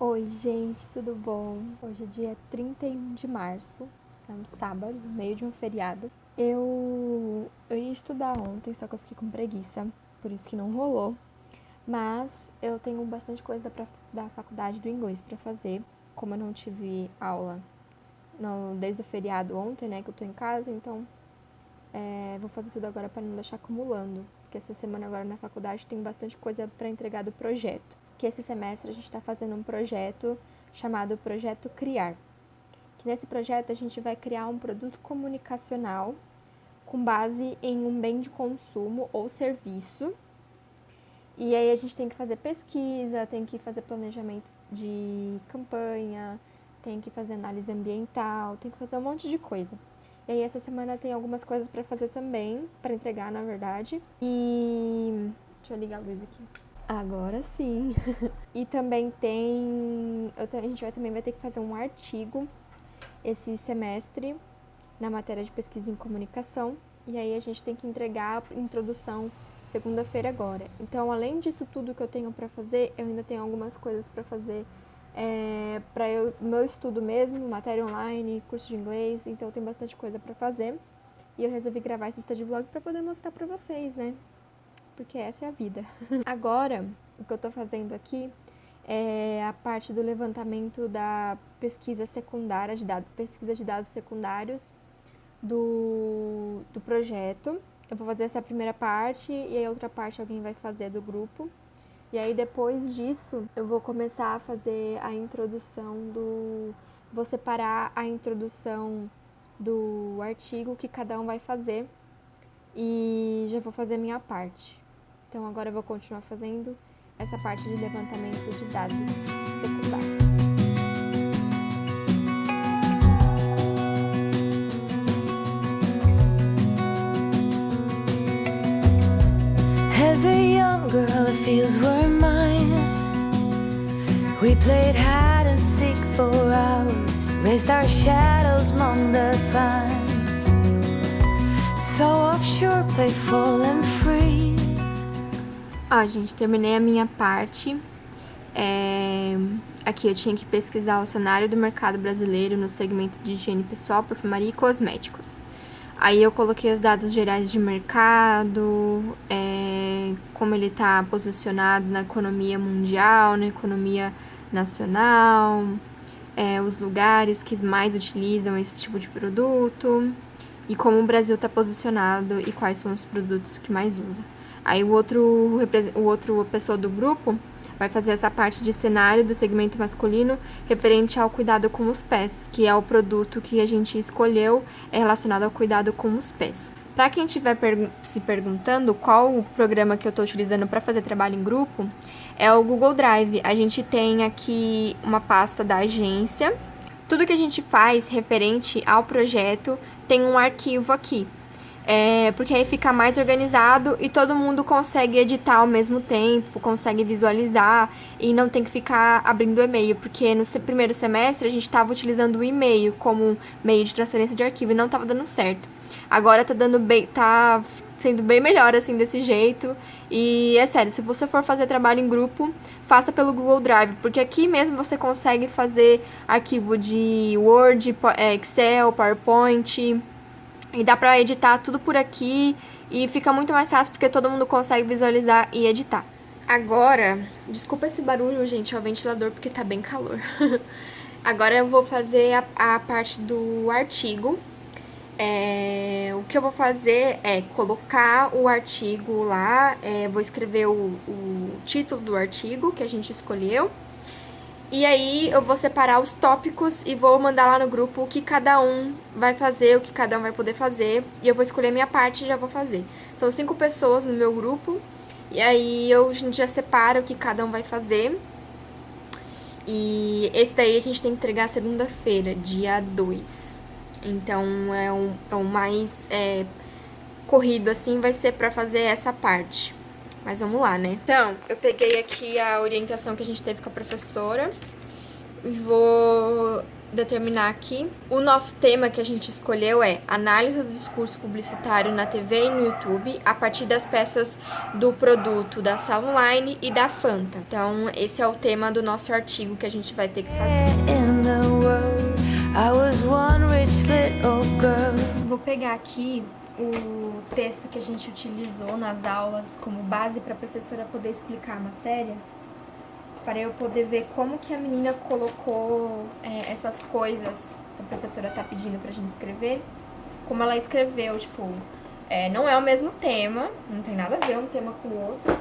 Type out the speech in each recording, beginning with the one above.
Oi, gente, tudo bom? Hoje é dia 31 de março, é um sábado, meio de um feriado. Eu ia estudar ontem, só que eu fiquei com preguiça, por isso que não rolou. Mas eu tenho bastante coisa da faculdade do inglês pra fazer, como eu não tive aula desde o feriado ontem, né, que eu tô em casa, então vou fazer tudo agora pra não deixar acumulando. Porque essa semana agora na faculdade tem bastante coisa pra entregar do projeto. Que esse semestre a gente está fazendo um projeto chamado Projeto Criar. Que nesse projeto a gente vai criar um produto comunicacional com base em um bem de consumo ou serviço. E aí a gente tem que fazer pesquisa, tem que fazer planejamento de campanha, tem que fazer análise ambiental, tem que fazer um monte de coisa. E aí essa semana tem algumas coisas para fazer também, para entregar, na verdade. E deixa eu ligar a luz aqui. Agora sim. E também a gente também vai ter que fazer um artigo esse semestre na matéria de pesquisa em comunicação. E aí a gente tem que entregar a introdução segunda-feira agora. Então, além disso tudo que eu tenho para fazer, eu ainda tenho algumas coisas para fazer para meu estudo mesmo, matéria online, curso de inglês. Então, eu tenho bastante coisa para fazer. E eu resolvi gravar esse study vlog para poder mostrar para vocês, né? Porque essa é a vida. Agora, o que eu tô fazendo aqui é a parte do levantamento da pesquisa secundária de dados, pesquisa de dados secundários do projeto. Eu vou fazer essa primeira parte e aí a outra parte alguém vai fazer do grupo. E aí depois disso, eu vou começar a fazer a introdução vou separar a introdução do artigo que cada um vai fazer e já vou fazer a minha parte. Então agora eu vou continuar fazendo essa parte de levantamento de dados secundários. As a young girl, the fields were mine. We played hide and seek for hours, raised our shadows among the pines. So offshore, playful and free. Gente, terminei a minha parte. Aqui eu tinha que pesquisar o cenário do mercado brasileiro no segmento de higiene pessoal, perfumaria e cosméticos. Aí eu coloquei os dados gerais de mercado, como ele está posicionado na economia mundial, na economia nacional, os lugares que mais utilizam esse tipo de produto e como o Brasil está posicionado e quais são os produtos que mais usam. Aí o outro pessoa do grupo vai fazer essa parte de cenário do segmento masculino referente ao cuidado com os pés, que é o produto que a gente escolheu relacionado ao cuidado com os pés. Para quem estiver se perguntando qual o programa que eu estou utilizando para fazer trabalho em grupo, é o Google Drive. A gente tem aqui uma pasta da agência. Tudo que a gente faz referente ao projeto tem um arquivo aqui. Porque aí fica mais organizado e todo mundo consegue editar ao mesmo tempo, consegue visualizar e não tem que ficar abrindo o e-mail, porque no primeiro semestre a gente estava utilizando o e-mail como meio de transferência de arquivo e não estava dando certo. Agora tá sendo bem melhor assim desse jeito. E é sério, se você for fazer trabalho em grupo, faça pelo Google Drive, porque aqui mesmo você consegue fazer arquivo de Word, Excel, PowerPoint. E dá pra editar tudo por aqui e fica muito mais fácil porque todo mundo consegue visualizar e editar. Agora, desculpa esse barulho, gente, é o ventilador porque tá bem calor. Agora eu vou fazer a parte do artigo. O que eu vou fazer é colocar o artigo lá, vou escrever o título do artigo que a gente escolheu. E aí eu vou separar os tópicos e vou mandar lá no grupo o que cada um vai fazer, o que cada um vai poder fazer. E eu vou escolher a minha parte e já vou fazer. São 5 pessoas no meu grupo. E aí a gente já separa o que cada um vai fazer. E esse daí a gente tem que entregar segunda-feira, dia 2. Então é o mais corrido assim, vai ser pra fazer essa parte. Mas vamos lá, né? Então, eu peguei aqui a orientação que a gente teve com a professora. vou determinar aqui. O nosso tema que a gente escolheu é análise do discurso publicitário na TV e no YouTube a partir das peças do produto da Sala Online e da Fanta. Então, esse é o tema do nosso artigo que a gente vai ter que fazer. Vou pegar aqui o texto que a gente utilizou nas aulas como base para a professora poder explicar a matéria, para eu poder ver como que a menina colocou essas coisas que a professora tá pedindo pra gente escrever, como ela escreveu, tipo, não é o mesmo tema, não tem nada a ver um tema com o outro.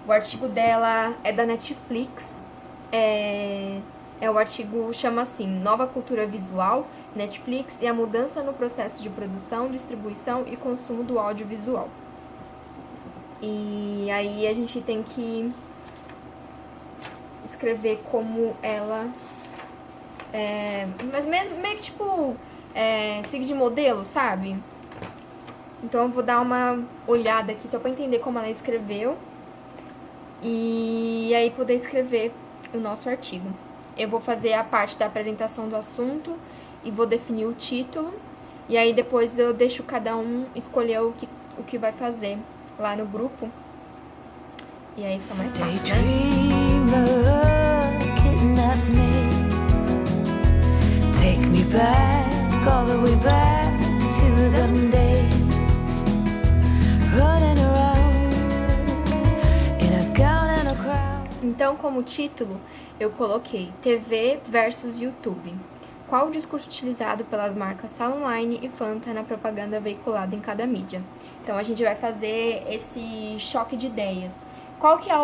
O artigo dela é da Netflix, o artigo chama assim, Nova Cultura Visual, Netflix e a mudança no processo de produção, distribuição e consumo do audiovisual. E aí a gente tem que escrever como ela mas meio que tipo siga de modelo, sabe? Então eu vou dar uma olhada aqui só pra entender como ela escreveu e aí poder escrever o nosso artigo. Eu vou fazer a parte da apresentação do assunto e vou definir o título e aí depois eu deixo cada um escolher o que vai fazer lá no grupo e aí fica mais fácil, né? Take me back, all the way back to them days, running around in a gown and a crown. Então, como título, eu coloquei TV versus YouTube. Qual o discurso utilizado pelas marcas Sala Online e Fanta na propaganda veiculada em cada mídia? Então, a gente vai fazer esse choque de ideias. Qual que é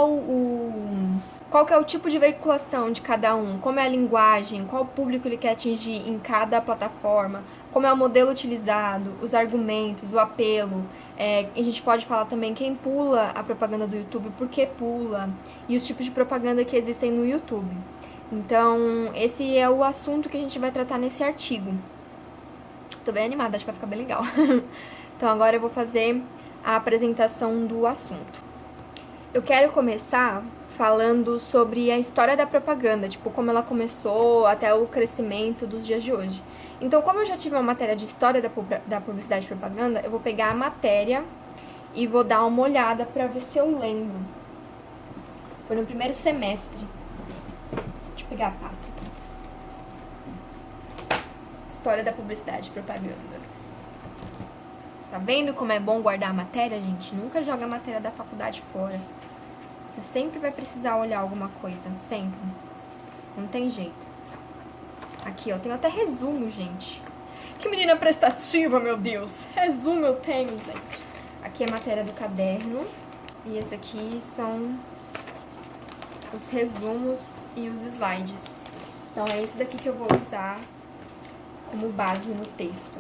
o tipo de veiculação de cada um? Como é a linguagem? Qual público ele quer atingir em cada plataforma? Como é o modelo utilizado? Os argumentos, o apelo? A gente pode falar também quem pula a propaganda do YouTube, por que pula? E os tipos de propaganda que existem no YouTube. Então, esse é o assunto que a gente vai tratar nesse artigo. Tô bem animada, acho que vai ficar bem legal. Então, agora eu vou fazer a apresentação do assunto. Eu quero começar falando sobre a história da propaganda, tipo, como ela começou até o crescimento dos dias de hoje. Então, como eu já tive uma matéria de história da publicidade e propaganda, eu vou pegar a matéria e vou dar uma olhada pra ver se eu lembro. Foi no primeiro semestre. Deixa eu pegar a pasta aqui. História da publicidade e propaganda. Tá vendo como é bom guardar a matéria, gente? Nunca joga a matéria da faculdade fora. Você sempre vai precisar olhar alguma coisa, sempre. Não tem jeito. Aqui, ó, tem até resumo, gente. Que menina prestativa, meu Deus. Resumo eu tenho, gente. Aqui é a matéria do caderno. E esse aqui são os resumos e os slides. Então, é isso daqui que eu vou usar como base no texto.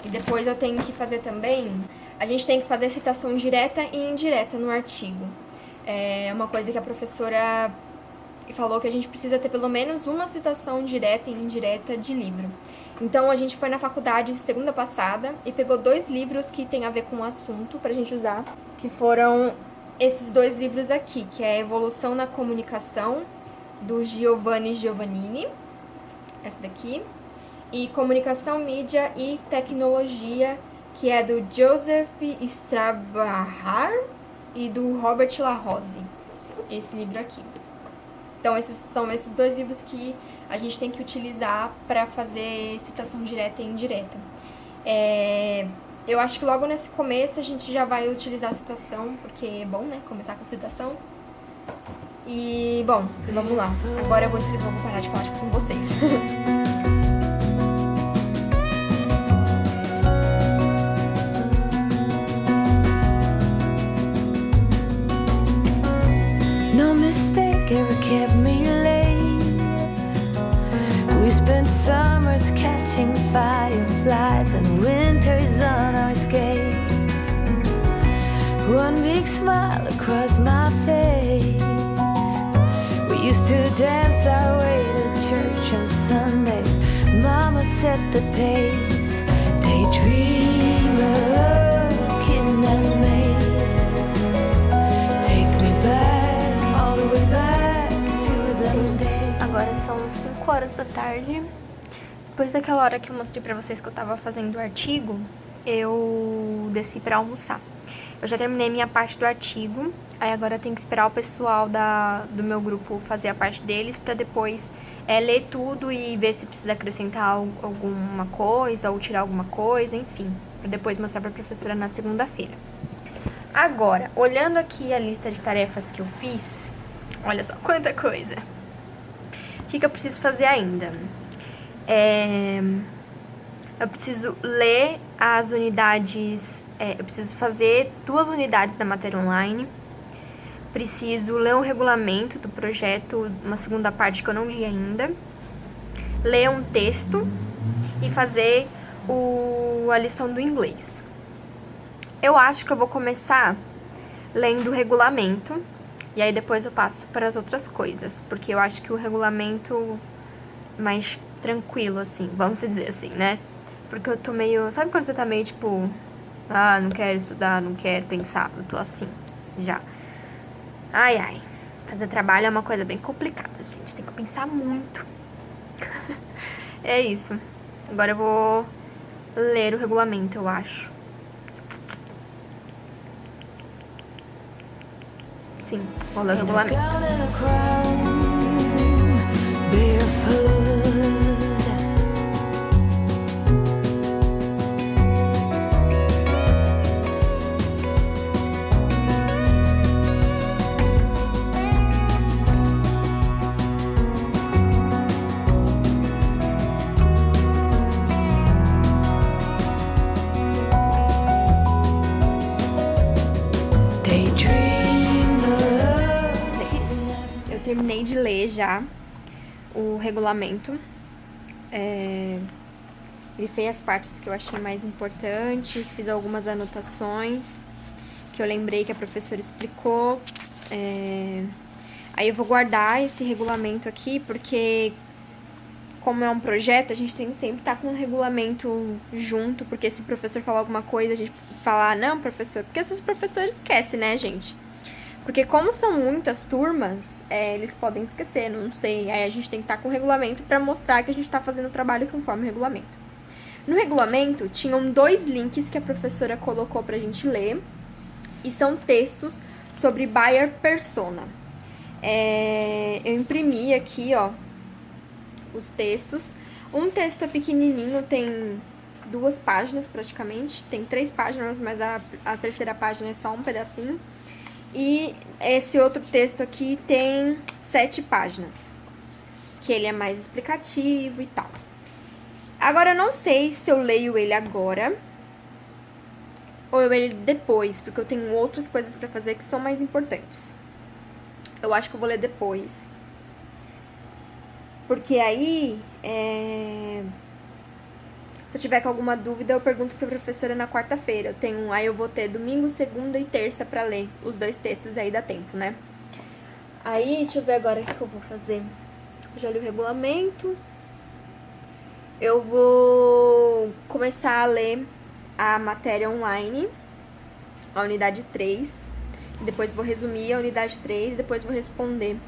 E depois eu tenho que fazer também... A gente tem que fazer citação direta e indireta no artigo. É uma coisa que a professora falou que a gente precisa ter pelo menos uma citação direta e indireta de livro. Então, a gente foi na faculdade segunda passada e pegou 2 livros que tem a ver com o assunto pra gente usar, que foram esses 2 livros aqui, que é Evolução na Comunicação, do Giovanni Giovannini, essa daqui, e Comunicação, Mídia e Tecnologia, que é do Joseph Strabahar e do Robert LaRose, esse livro aqui. Então, são esses 2 livros que a gente tem que utilizar para fazer citação direta e indireta. Eu acho que logo nesse começo a gente já vai utilizar a citação, porque é bom, né, começar com citação. E, bom, vamos lá. Agora eu vou escrever, vou parar de falar com vocês. No mistake ever kept me late. We spent summers catching fireflies and winters on our skates. One big smile across my face. We used to dance our way to church on Sundays. Mama set the pace. Daydreamer, kitten and maid. Take me back, all the way back to the day. Agora são 5 horas da tarde. Depois daquela hora que eu mostrei pra vocês que eu tava fazendo o artigo, eu desci pra almoçar. Eu já terminei minha parte do artigo, aí agora tem que esperar o pessoal do meu grupo fazer a parte deles pra depois ler tudo e ver se precisa acrescentar alguma coisa ou tirar alguma coisa, enfim, pra depois mostrar pra professora na segunda-feira. Agora, olhando aqui a lista de tarefas que eu fiz, olha só quanta coisa. O que eu preciso fazer ainda? Eu preciso ler as unidades, eu preciso fazer 2 unidades da matéria online, preciso ler o regulamento do projeto, uma segunda parte que eu não li ainda, ler um texto e fazer a lição do inglês. Eu acho que eu vou começar lendo o regulamento e aí depois eu passo para as outras coisas, porque eu acho que o regulamento mais tranquilo, assim, vamos dizer assim, né? Porque eu tô meio... Sabe quando você tá meio, tipo... Ah, não quero estudar, não quero pensar. Eu tô assim, já. Ai, ai. Fazer trabalho é uma coisa bem complicada, gente. Tem que pensar muito. É isso. Agora eu vou ler o regulamento, eu acho. Sim, vou ler o regulamento. Terminei de ler já o regulamento. Grifei as partes que eu achei mais importantes, fiz algumas anotações que eu lembrei que a professora explicou. Aí eu vou guardar esse regulamento aqui, porque como é um projeto, a gente tem que sempre estar com o regulamento junto, porque se o professor falar alguma coisa, a gente falar, não, professor, porque esses professores esquecem, né, gente? Porque como são muitas turmas, eles podem esquecer, não sei. Aí a gente tem que estar com o regulamento pra mostrar que a gente tá fazendo o trabalho conforme o regulamento. No regulamento, tinham 2 links que a professora colocou pra gente ler. E são textos sobre buyer persona. Eu imprimi aqui, ó, os textos. Um texto é pequenininho, tem 2 páginas praticamente. Tem 3 páginas, mas a terceira página é só um pedacinho. E esse outro texto aqui tem 7 páginas, que ele é mais explicativo e tal. Agora, eu não sei se eu leio ele agora ou eu leio ele depois, porque eu tenho outras coisas pra fazer que são mais importantes. Eu acho que eu vou ler depois. Porque aí, se eu tiver com alguma dúvida, eu pergunto pra professora na quarta-feira. Aí eu vou ter domingo, segunda e terça pra ler os 2 textos, aí dá tempo, né? Aí, deixa eu ver agora o que eu vou fazer. Já li o regulamento. Eu vou começar a ler a matéria online, a unidade 3. E depois vou resumir a unidade 3 e depois vou responder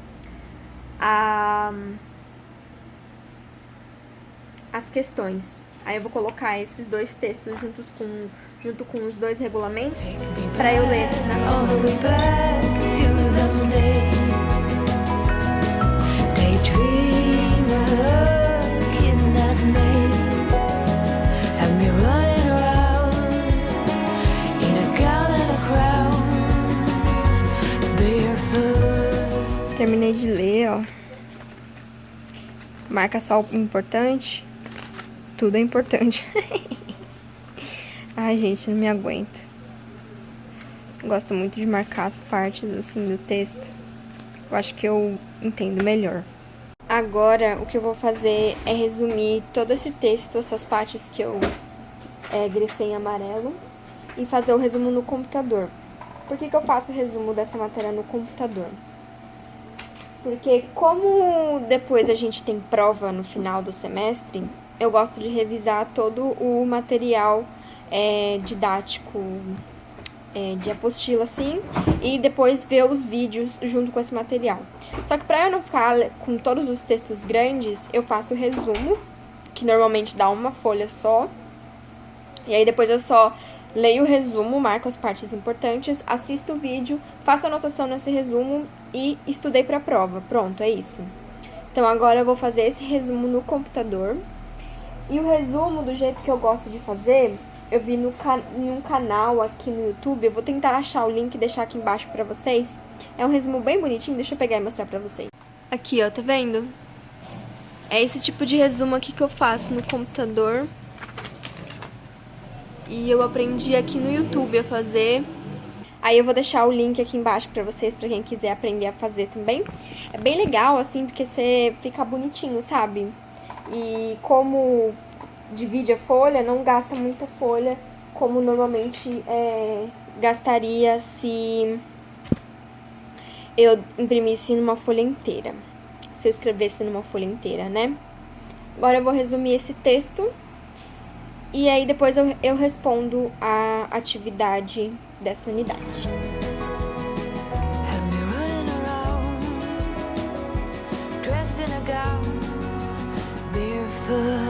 as questões. Aí eu vou colocar esses 2 textos junto com os 2 regulamentos pra eu ler na Terminei de ler, ó. Marca só o importante. Tudo é importante. Ai, gente, não me aguento. Gosto muito de marcar as partes, assim, do texto. Eu acho que eu entendo melhor. Agora, o que eu vou fazer é resumir todo esse texto, essas partes que eu grifei em amarelo, e fazer o resumo no computador. Por que eu faço o resumo dessa matéria no computador? Porque como depois a gente tem prova no final do semestre, eu gosto de revisar todo o material didático de apostila, assim, e depois ver os vídeos junto com esse material. Só que pra eu não ficar com todos os textos grandes, eu faço o resumo, que normalmente dá uma folha só. E aí depois eu só leio o resumo, marco as partes importantes, assisto o vídeo, faço anotação nesse resumo e estudei pra prova. Pronto, é isso. Então agora eu vou fazer esse resumo no computador. E o resumo, do jeito que eu gosto de fazer, eu vi num canal aqui no YouTube. Eu vou tentar achar o link e deixar aqui embaixo pra vocês. É um resumo bem bonitinho, deixa eu pegar e mostrar pra vocês. Aqui, ó, tá vendo? É esse tipo de resumo aqui que eu faço no computador. E eu aprendi aqui no YouTube a fazer. Aí eu vou deixar o link aqui embaixo pra vocês, pra quem quiser aprender a fazer também. É bem legal, assim, porque você fica bonitinho, sabe? E como divide a folha, não gasta muita folha, como normalmente gastaria se eu imprimisse numa folha inteira. Se eu escrevesse numa folha inteira, né? Agora eu vou resumir esse texto. E aí depois eu respondo a atividade dessa unidade. Have me running around, dressed in a gown, barefoot.